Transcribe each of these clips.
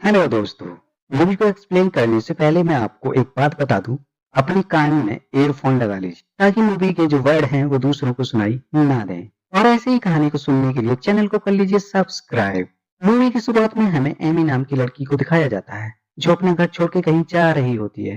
Hello दोस्तों। Movie को explain करने से पहले मैं आपको एक बात बता दूं। अपनी कान में ईयरफोन लगा लीजिए ताकि मूवी के जो वर्ड हैं वो दूसरों को सुनाई ना दें। और ऐसे ही कहानी को सुनने के लिए चैनल को कर लीजिए सब्सक्राइब। मूवी की शुरुआत में हमें एमी नाम की लड़की को दिखाया जाता है जो अपना घर छोड़ के कहीं जा रही होती है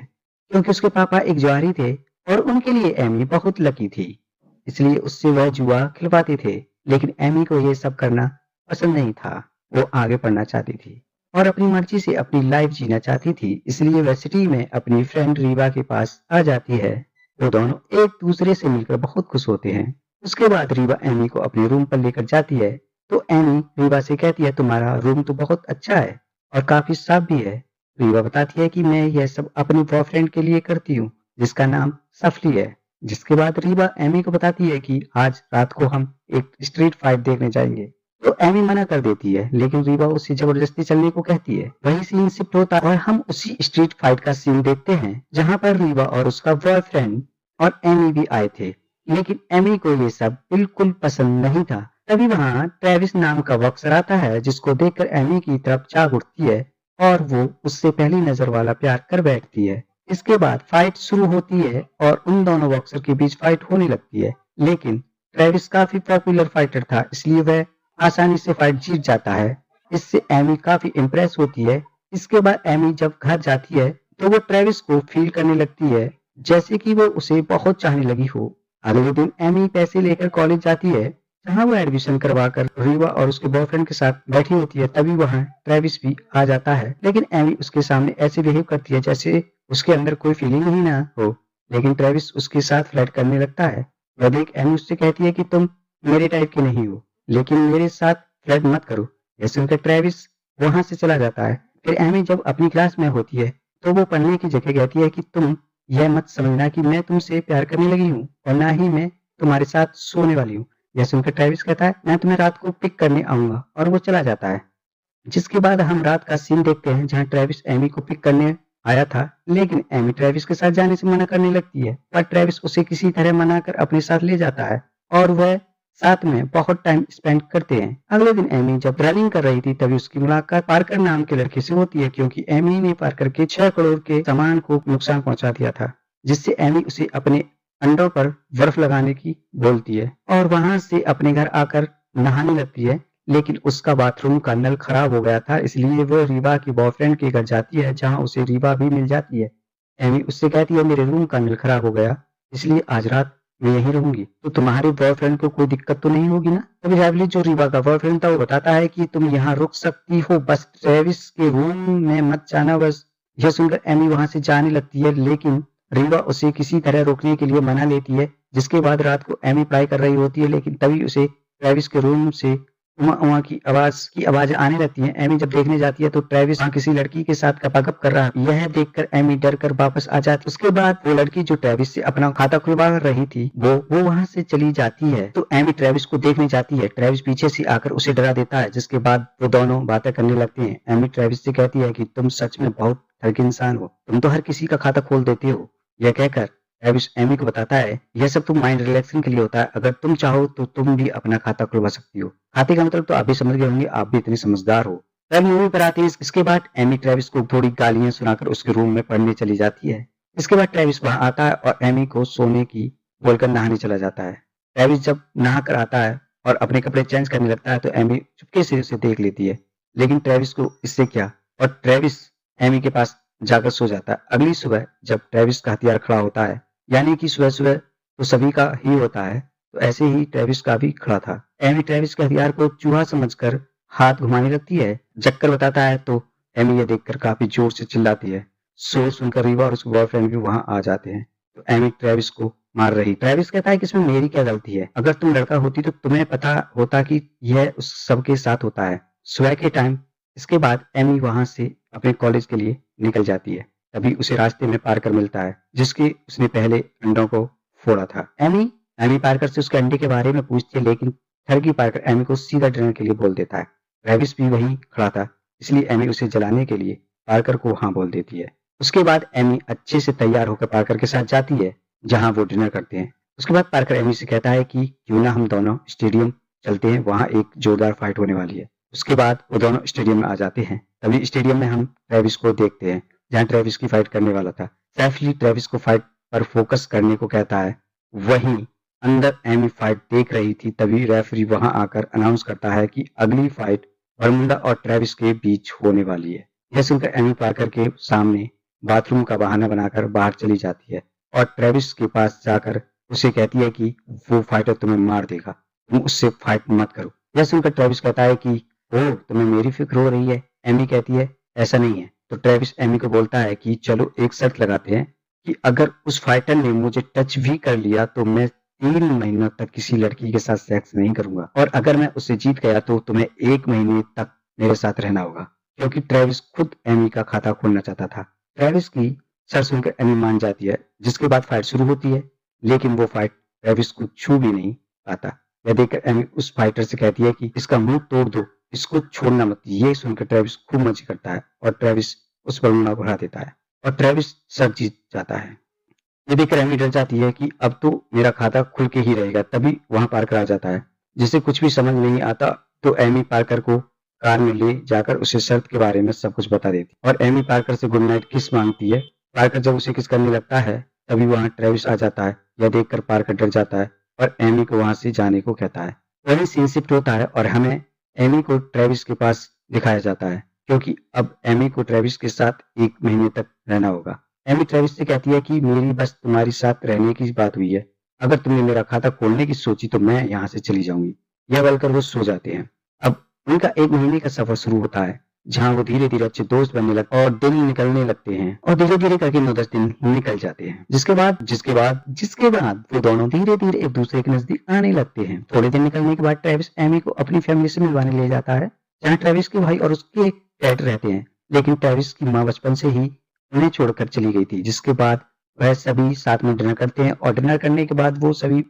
क्योंकि उसके पापा एक जुआरी थे और उनके लिए एमी बहुत लकी थी, इसलिए उससे वह जुआ खिलवाते थे। लेकिन एमी को ये सब करना पसंद नहीं था। वो आगे पढ़ना चाहती थी और अपनी मर्जी से अपनी लाइफ जीना चाहती थी, इसलिए वह सिटी में अपनी फ्रेंड रीवा के पास आ जाती है। वो दोनों एक दूसरे से मिलकर बहुत खुश होते हैं। उसके बाद रीवा एमी को अपने रूम पर लेकर जाती है तो एमी रीवा से कहती है, तुम्हारा रूम तो बहुत अच्छा है और काफी साफ भी है। रीवा बताती है कि मैं यह सब अपनी बॉयफ्रेंड के लिए करती हूँ जिसका नाम सफली है। जिसके बाद रीवा एमी को बताती है कि आज रात को हम एक स्ट्रीट फाइट देखने जाएंगे। तो एमी मना कर देती है लेकिन रीवा उसे जबरदस्ती चलने को कहती है। वही सीन शिफ्ट होता है और हम उसी स्ट्रीट फाइट का सीन देखते हैं जहां पर रीवा और उसका बॉयफ्रेंड और एमी भी आए थे। लेकिन एमी को ये सब बिल्कुल पसंद नहीं था। तभी वहां ट्रेविस नाम का बॉक्सर आता है जिसको देखकर एमी की तरफ झांक उठती है और वो उससे पहली नजर वाला प्यार कर बैठती है। इसके बाद फाइट शुरू होती है और उन दोनों बॉक्सर के बीच फाइट होने लगती है। लेकिन ट्रेविस काफी पॉपुलर फाइटर था इसलिए वह आसानी से फाइट जीत जाता है। इससे एमी काफी इम्प्रेस होती है। इसके बाद एमी जब घर जाती है तो वो ट्रेविस को फील करने लगती है जैसे कि वो उसे बहुत चाहने लगी हो। अगले दिन एमी पैसे लेकर कॉलेज जाती है जहां वो एडमिशन करवाकर रीवा और उसके बॉयफ्रेंड के साथ बैठी होती है। तभी वहां ट्रेविस भी आ जाता है लेकिन एमी उसके सामने ऐसे बिहेव करती है जैसे उसके अंदर कोई फीलिंग ही ना हो। लेकिन ट्रेविस उसके साथ फ्लर्ट करने लगता है। वह देख एमी उससे कहती है कि तुम मेरे टाइप की नहीं हो, लेकिन मेरे साथ फ्लर्ट मत करो। यह सुनकर ट्रेविस वहां से चला जाता है। फिर एमी जब अपनी क्लास में होती है तो वो पढ़ने की जगह कहती है कि तुम यह मत समझना कि मैं तुमसे प्यार करने लगी हूँ और ना ही मैं तुम्हारे साथ सोने वाली हूँ। यह सुनकर ट्रेविस कहता है, मैं तुम्हें रात को पिक करने आऊंगा, और वो चला जाता है। जिसके बाद हम रात का सीन देखते हैं जहां ट्रेविस एमी को पिक करने आया था लेकिन एमी ट्रेविस के साथ जाने से मना करने लगती है, पर ट्रेविस उसे किसी तरह मनाकर अपने साथ ले जाता है और वह साथ में बहुत टाइम स्पेंड करते हैं। अगले दिन एमी जब रनिंग कर रही थी तभी उसकी मुलाकात पार्कर नाम के लड़के से होती है क्योंकि एमी ने पार्कर के 6 करोड़ के सामान को नुकसान पहुंचा दिया था। जिससे एमी उसे अपने अंडों पर बर्फ लगाने की बोलती है और वहां से अपने घर आकर नहाने लगती है। लेकिन उसका बाथरूम का नल खराब हो गया था इसलिए वो रीवा के बॉयफ्रेंड के घर जाती है जहां उसे रीवा भी मिल जाती है। एमी उससे कहती है, मेरे रूम का नल खराब हो गया इसलिए आज रात मैं यहीं रहूंगी, तो तुम्हारे बॉयफ्रेंड को कोई दिक्कत तो नहीं होगी ना। तभी ट्रेविस जो रीवा का बॉयफ्रेंड था वो बताता है कि तुम यहाँ रुक सकती हो, बस ट्रेविस के रूम में मत जाना बस। यह सुनकर एमी वहां से जाने लगती है लेकिन रीवा उसे किसी तरह रोकने के लिए मना लेती है। जिसके बाद रात को एमी पढ़ाई कर रही होती है लेकिन तभी उसे ट्रेविस के रूम से उमा उमा की आवाज आने लगती है। एमी जब देखने जाती है तो ट्रेविस वहाँ किसी लड़की के साथ गपागप कर रहा है। यह देखकर एमी डर कर वापस आ जाती है। उसके बाद वो लड़की जो ट्रेविस से अपना खाता खुलवा रही थी वो वहाँ से चली जाती है तो एमी ट्रेविस को देखने जाती है। ट्रेविस पीछे से आकर उसे डरा देता है जिसके बाद वो दोनों बातें करने लगते हैं। एमी ट्रेविस से कहती है कि तुम सच में बहुत ठग इंसान हो, तुम तो हर किसी का खाता खोल देते हो। यह कहकर ट्रेविस एमी को बताता है, यह सब तो माइंड रिलैक्सिंग के लिए होता है, अगर तुम चाहो तो तुम भी अपना खाता खुलवा सकती हो। खाते का मतलब तो आप भी समझ गए होंगे, आप भी इतने समझदार हो। तब मूवी पर आते हैं। इसके बाद एमी ट्रेविस को थोड़ी गालियां सुनाकर उसके रूम में पढ़ने चली जाती है। इसके बाद ट्रेविस वहां आता है और एमी को सोने की बोलकर नहाने चला जाता है। ट्रेविस जब नहा कर आता है और अपने कपड़े चेंज करने लगता है तो एमी चुपके से उसे देख लेती है। लेकिन ट्रेविस को इससे क्या, और ट्रेविस एमी के पास जाकर सो जाता है। अगली सुबह जब ट्रेविस का हथियार खड़ा होता है, यानी कि सुबह सुबह तो सभी का ही होता है, तो ऐसे ही ट्रेविस का भी खड़ा था। एमी ट्रेविस के हथियार को चूहा समझकर हाथ घुमाने लगती है। जक्कर बताता है तो एमी ये देखकर काफी जोर से चिल्लाती है। शोर सुनकर रीवा और उसके बॉयफ्रेंड भी वहां आ जाते हैं तो एमी ट्रेविस को मार रही। ट्रेविस कहता है कि इसमें मेरी क्या गलती है, अगर तुम लड़का होती तो तुम्हें पता होता कि यह उस सबके साथ होता है। सुबह के टाइम इसके बाद एमी वहां से अपने कॉलेज के लिए निकल जाती है। तभी उसे रास्ते में पार्कर मिलता है जिसके उसने पहले अंडों को फोड़ा था। एमी एमी पार्कर से उसके अंडे के बारे में पूछती है लेकिन ठगी पार्कर एमी को सीधा डिनर के लिए बोल देता है। ट्रेविस भी वहीं खड़ा था इसलिए एमी उसे जलाने के लिए पार्कर को हाँ बोल देती है। उसके बाद एमी अच्छे से तैयार होकर पार्कर के साथ जाती है जहां वो डिनर करते हैं। उसके बाद पार्कर एमी से कहता है कि क्यों ना हम दोनों स्टेडियम चलते हैं, वहां एक जोरदार फाइट होने वाली है। उसके बाद वो दोनों स्टेडियम में आ जाते हैं। तभी स्टेडियम में हम ट्रेविस को देखते हैं, जहाँ ट्रेविस की फाइट करने वाला था। सैफली ट्रेविस को फाइट पर फोकस करने को कहता है। वहीं अंदर एमी फाइट देख रही थी। तभी रेफरी वहां आकर अनाउंस करता है कि अगली फाइट बर्मुडा और ट्रेविस के बीच होने वाली है। यह सुनकर एमी पार्कर के सामने बाथरूम का बहाना बनाकर बाहर चली जाती है और ट्रेविस के पास जाकर उसे कहती है कि वो फाइटर तुम्हें मार देगा, तुम उससे फाइट मत करो। यह सुनकर ट्रेविस कहता है कि ओ, तुम्हें मेरी फिक्र हो रही है। एमी कहती है ऐसा नहीं है। तो ट्रेविस एमी को बोलता है कि चलो एक शर्त लगाते हैं कि अगर उस फाइटर ने मुझे टच भी कर लिया तो मैं 3 महीनों तक किसी लड़की के साथ सेक्स नहीं करूंगा, और अगर मैं उससे जीत गया तो तुम्हें 1 महीने तक मेरे साथ रहना होगा। क्योंकि ट्रेविस खुद एमी का खाता खोलना चाहता था। ट्रेविस की शर्त सुनकर एमी मान जाती है, जिसके बाद फाइट शुरू होती है। लेकिन वो फाइट ट्रेविस को छू भी नहीं पाता। यह देखकर एमी उस फाइटर से कहती है कि इसका मुंह तोड़ दो, इसको छोड़ना मत। ये सुनकर ट्रेविस खूब मजे करता है और ट्रेविस उस बलूना को हरा देता है और ट्रेविस सब जीत जाता है। ये देखकर एमी डर जाती है कि अब तो मेरा खाता खुल के ही रहेगा। तभी वहां पार्कर आ जाता है, जिसे कुछ भी समझ नहीं आता। तो एमी पार्कर को कार में ले जाकर उसे शर्त के बारे में सब कुछ बता देती और एमी पार्कर से गुड नाइट किस मांगती है। पार्कर जब उसे किस करने लगता है तभी वहां ट्रेविस आ जाता है। यह देखकर पार्कर डर जाता है और एमी को वहां से जाने को कहता है। वही सीन शिफ्ट होता है और हमें एमी को ट्रेविस के पास दिखाया जाता है, क्योंकि अब एमी को ट्रेविस के साथ 1 महीने तक रहना होगा। एमी ट्रेविस से कहती है कि मेरी बस तुम्हारे साथ रहने की बात हुई है। अगर तुमने मेरा खाता खोलने की सोची तो मैं यहाँ से चली जाऊंगी। यह बोलकर वो सो जाते हैं। अब उनका 1 महीने का सफर शुरू होता है, जहाँ वो धीरे धीरे अच्छे दोस्त बनने लगते और दिन निकलने लगते हैं और धीरे धीरे करके 9-10 दिन निकल जाते हैं। जिसके बाद वो दोनों धीरे धीरे एक दूसरे के नजदीक आने लगते हैं। थोड़े दिन निकलने के बाद ट्रेविस एमी को अपनी फैमिली से मिलवाने ले जाता है, जहाँ ट्रेविस के भाई और उसके डैड रहते हैं। लेकिन ट्रेविस की माँ बचपन से ही उन्हें छोड़कर चली गई थी। जिसके बाद वह सभी साथ में डिनर करते हैं और डिनर करने के बाद वो सभी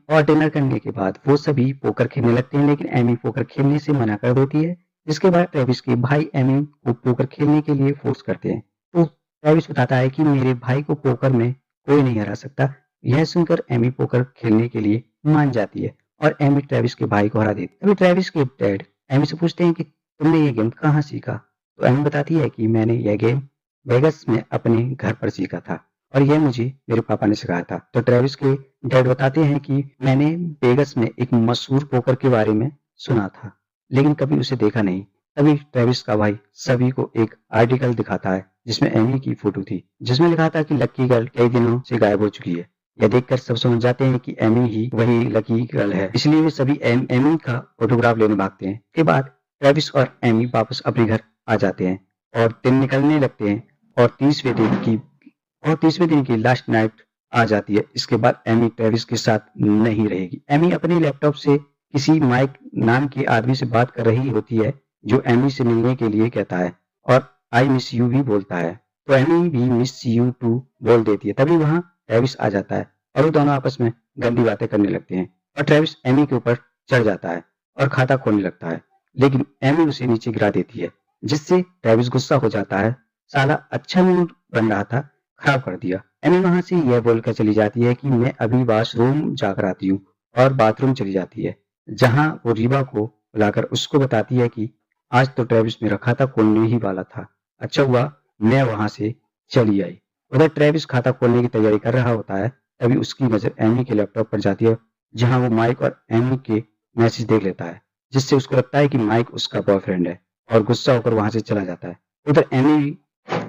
पोकर खेलने लगते हैं। लेकिन एमी पोकर खेलने से मना कर देती है। जिसके बाद ट्रेविस के भाई एमी को पोकर खेलने के लिए फोर्स करते हैं। तो ट्रेविस बताता है कि मेरे भाई को पोकर में कोई नहीं हरा सकता। यह सुनकर एमी पोकर खेलने के लिए मान जाती है और एमी ट्रेविस के भाई को हरा देती है। तभी ट्रेविस के डैड एमी से पूछते हैं कि तुमने ये गेम कहाँ सीखा। तो एमी बताती है कि मैंने यह गेम वेगस में अपने घर पर सीखा था और यह मुझे मेरे पापा ने सिखाया था। तो ट्रेविस के डैड बताते हैं कि मैंने वेगस में एक मशहूर पोकर के बारे में सुना था, लेकिन कभी उसे देखा नहीं। तभी ट्रेविस का भाई सभी को एक आर्टिकल दिखाता है, जिसमें एमी की फोटो थी, जिसमें लिखा था कि लकी गर्ल कई दिनों से गायब हो चुकी है। यह देखकर सब समझ जाते हैं कि एमी ही वही लकी गर्ल है, इसलिए वे सभी एमी का फोटोग्राफ लेने भागते हैं। के बाद ट्रेविस और एमी वापस अपने घर आ जाते हैं और दिन निकलने लगते हैं और 30वें दिन की लास्ट नाइट आ जाती है। इसके बाद एमी ट्रेविस के साथ नहीं रहेगी। एमी अपने लैपटॉप से किसी माइक नाम के आदमी से बात कर रही होती है, जो एमी से मिलने के लिए कहता है और आई मिस यू भी बोलता है। तो एमी भी मिस यू टू बोल देती है। तभी वहां ट्रेविस आ जाता है और वो दोनों आपस में गंदी बातें करने लगते हैं और ट्रेविस एमी के ऊपर चढ़ जाता है और खाता खोलने लगता है। लेकिन एमी उसे नीचे गिरा देती है, जिससे ट्रेविस गुस्सा हो जाता है। साला अच्छा मूड बन रहा था, खराब कर दिया। एमी वहां से यह बोलकर चली जाती है कि मैं अभी वॉशरूम जाकर आती हूँ, और बाथरूम चली जाती है, जहां वो रीवा को बुलाकर उसको बताती है कि आज तो ट्रेविस मेरा खाता खोलने ही वाला था। अच्छा हुआ मैं वहां से चली आई। उधर ट्रेविस खाता खोलने की तैयारी कर रहा होता है। तभी उसकी नजर एमी के लैपटॉप पर जाती है, जहां वो माइक और एमी के मैसेज देख लेता है, जिससे उसको लगता है कि माइक उसका बॉयफ्रेंड है और गुस्सा होकर वहां से चला जाता है। उधर एमी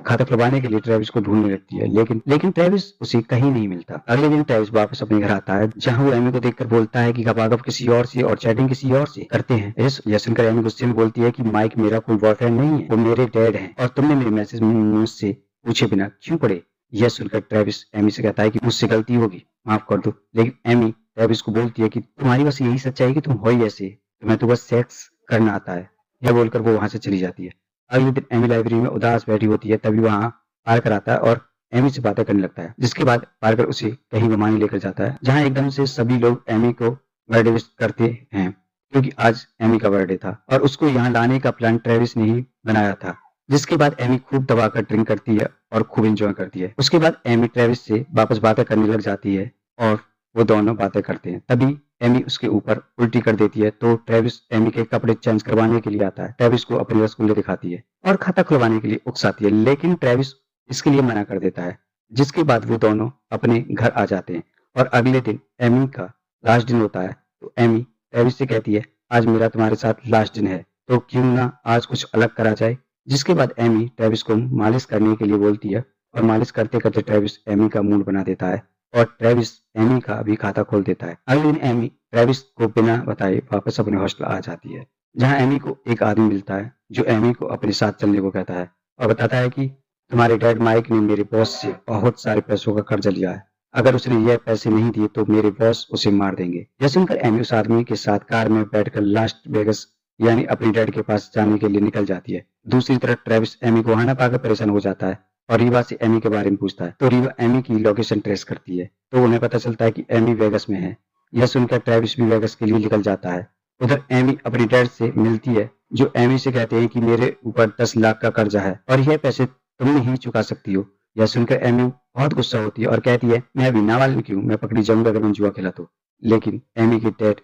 खाता खुलवाने के लिए ट्रेविस को ढूंढने लगती है, लेकिन ट्रेविस उसे कहीं नहीं मिलता। अगले दिन ट्रेविस वापस अपने घर आता है, जहां वो एमी को देखकर बोलता है कि गपागप किसी और से और चैटिंग किसी और से करते हैं। यह सुनकर एमी गुस्से में बोलती है कि माइक मेरा कोई बॉयफ्रेंड नहीं है, वो मेरे डैड हैं और तुमने मेरे मैसेज मुझसे पूछे बिना क्यों पढ़े। यह सुनकर ट्रेविस एमी से कहता है कि मुझसे गलती होगी, माफ कर दो। लेकिन एमी ट्रेविस को बोलती है कि तुम्हारी बस यही सच्चाई है कि तुम हो ही ऐसे, तुम्हें तो बस सेक्स करना आता है। यह बोलकर वो वहां से चली जाती है। अगले दिन एमी लाइब्रेरी में उदास बैठी होती है। तभी वहां पार्कर आता है और एमी से बातें करने लगता है। जिसके बाद पार्कर उसे कहीं घुमाने लेकर जाता है, जहां एकदम से सभी लोग एमी को बर्थडे विश करते हैं, क्योंकि आज एमी का बर्थडे था और उसको यहाँ लाने का प्लान ट्रेविस ने ही बनाया था। जिसके बाद एमी खूब दबाकर ड्रिंक करती है और खूब एंजॉय करती है। उसके बाद एमी ट्रेविस से वापस बातें करने लग जाती है और वो दोनों बातें करते हैं। तभी एमी उसके ऊपर उल्टी कर देती है तो ट्रेविस एमी के कपड़े चेंज करवाने के लिए आता है। ट्रेविस को अपने रसगुल्ले दिखाती है और खाता खुलवाने के लिए उकसाती है, लेकिन ट्रेविस इसके लिए मना कर देता है। जिसके बाद वो दोनों अपने घर आ जाते हैं और अगले दिन एमी का लास्ट दिन होता है। तो एमी ट्रेविस से कहती है, आज मेरा तुम्हारे साथ लास्ट दिन है, तो क्यों ना आज कुछ अलग करा जाए। जिसके बाद एमी ट्रेविस को मालिश करने के लिए बोलती है और मालिश करते करते ट्रेविस एमी का मूड बना देता है और ट्रेविस एमी का भी खाता खोल देता है। अगले दिन एमी ट्रेविस को बिना बताए वापस अपने हॉस्टल आ जाती है, जहां एमी को एक आदमी मिलता है जो एमी को अपने साथ चलने को कहता है और बताता है कि तुम्हारे डैड माइक ने मेरे बॉस से बहुत सारे पैसों का कर्जा लिया है, अगर उसने यह पैसे नहीं दिए तो मेरे बॉस उसे मार देंगे। यह सुनकर एमी उस आदमी के साथ कार में बैठकर लास्ट वेगस यानी अपने डैड के पास जाने के लिए निकल जाती है। दूसरी तरफ ट्रेविस एमी को वहां न पाकर परेशान हो जाता है और रीवा से एमी के बारे में पूछता है, तो रीवा एमी की लोकेशन ट्रेस करती है तो उन्हें पता चलता है कि एमी वेगस में है। यह सुनकर ट्रेविस भी वेगस के लिए निकल जाता है। उधर एमी अपने डैड से मिलती है जो एमी से कहते हैं कि मेरे ऊपर 10 लाख का कर्जा है और यह पैसे तुम नहीं चुका सकती हो। यह सुनकर एमी बहुत गुस्सा होती है और कहती है, मैं अभी नाबालिग हूँ, मैं पकड़ी जाऊंगा अगर मैं जुआ खेला तो। लेकिन एमी के डैड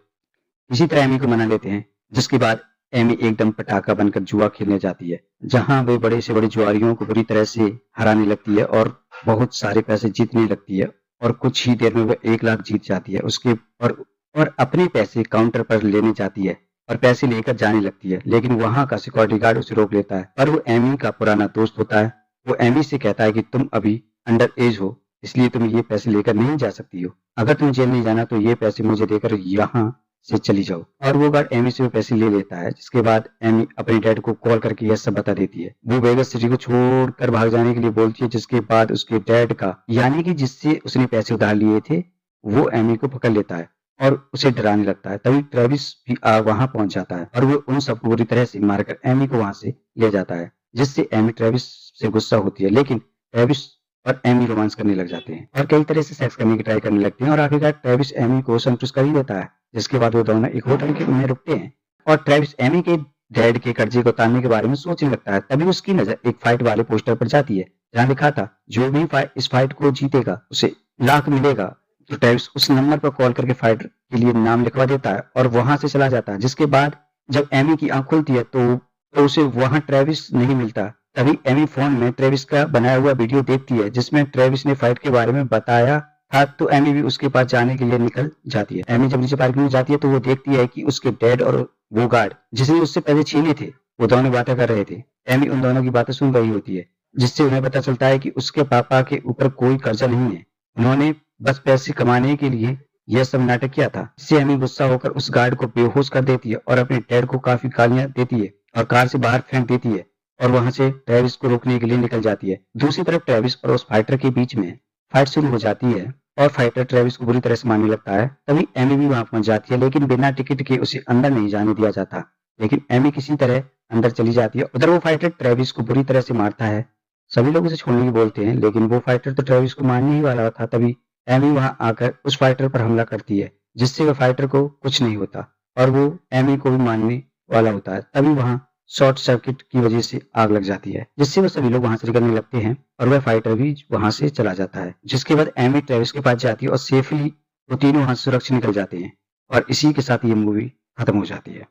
इसी तरह एमी को मना लेते हैं। जिसके बाद एमी एकदम पटाखा बनकर जुआ खेलने जाती है, जहां वे बड़े से बड़े जुआरियों को बुरी तरह से हराने लगती है और बहुत सारे पैसे जीतने लगती है और कुछ ही देर में वह 1 लाख जीत जाती है। उसके और अपने पैसे काउंटर पर लेने जाती है और पैसे लेकर जाने लगती है, लेकिन वहां का सिक्योरिटी गार्ड उसे रोक लेता है। पर वो एमी का पुराना दोस्त होता है। वो एमी से कहता है कि तुम अभी अंडर एज हो, इसलिए तुम ये पैसे लेकर नहीं जा सकती हो। अगर तुम जेल नहीं जाना तो ये पैसे मुझे देकर यहाँ से चली जाओ। और वो गार्ड एमी से वो पैसे ले लेता है। जिसके बाद एमी अपने डैड को कॉल करके यह सब बता देती है। वो वेगस सिटी को छोड़कर भाग जाने के लिए बोलती है। जिसके बाद उसके डैड का यानी कि जिससे उसने पैसे उधार लिए थे वो एमी को पकड़ लेता है और उसे डराने लगता है। तभी ट्रेविस भी वहां पहुंच जाता है और वो उन सबको बुरी तरह से मारकर एमी को वहां से ले जाता है, जिससे एमी ट्रेविस से गुस्सा होती है। लेकिन ट्रेविस और एमी रोमांस करने लग जाते हैं और कई तरह से सेक्स करने की ट्राई करने लगते हैं और आखिरकार ट्रेविस एमी को संतुष्ट कर ही देता है। जिसके बाद वो दोनों एक होटल के में रुकते हैं और ट्रेविस एमी के डैड के कर्जे को उतारने के बारे में सोचने लगता है। तभी उसकी नजर एक फाइट वाले पोस्टर पर जाती है जहाँ लिखा था, जो भी इस फाइट को जीतेगा उसे लाख मिलेगा। तो ट्रेविस उस नंबर पर कॉल करके फाइट के लिए नाम लिखवा देता है और वहां से चला जाता है। जिसके बाद जब एमी की आंख खुलती है तो उसे वहां ट्रेविस नहीं मिलता। तभी एमी फोन में ट्रेविस का बनाया हुआ वीडियो देखती है जिसमें ट्रेविस ने फाइट के बारे में बताया था। तो एमी भी उसके पास जाने के लिए निकल जाती है। एमी जब नीचे पार्किंग में जाती है तो वो देखती है कि उसके डैड और वो गार्ड जिसने उससे पैसे छीने थे वो दोनों बातें कर रहे थे। एमी उन दोनों की बातें सुन रही होती है, जिससे उन्हें पता चलता है कि उसके पापा के ऊपर कोई कर्जा नहीं है, उन्होंने बस पैसे कमाने के लिए यह सब नाटक किया था। इससे एमी गुस्सा होकर उस गार्ड को बेहोश कर देती है और अपने डैड को काफी गालियां देती है और कार से बाहर फेंक देती है और वहां से ट्रेविस को रोकने के लिए निकल जाती है। दूसरी तरफ ट्रेविस और उस फाइटर के बीच में फाइट शुरू हो जाती है और फाइटर ट्रेविस को बुरी तरह से मारने लगता है। तभी एमी भी वहां पहुंच जाती है, लेकिन बिना टिकट के उसे अंदर नहीं जाने दिया जाता। लेकिन एमी किसी तरह अंदर चली जाती है। उधर वो फाइटर ट्रेविस को बुरी तरह से मारता है। सभी लोग उसे छोड़ने की बोलते हैं, लेकिन वो फाइटर तो ट्रेविस को मारने ही वाला था। तभी एमी वहां आकर उस फाइटर पर हमला करती है, जिससे वह फाइटर को कुछ नहीं होता और वो एमी को भी मारने वाला होता है। तभी वहां शॉर्ट सर्किट की वजह से आग लग जाती है, जिससे वो सभी लोग वहां से निकलने लगते हैं और वह फाइटर भी वहां से चला जाता है। जिसके बाद एमी ट्रेविस के पास जाती है और सेफली वो तीनों वहां सुरक्षित निकल जाते हैं और इसी के साथ ये मूवी खत्म हो जाती है।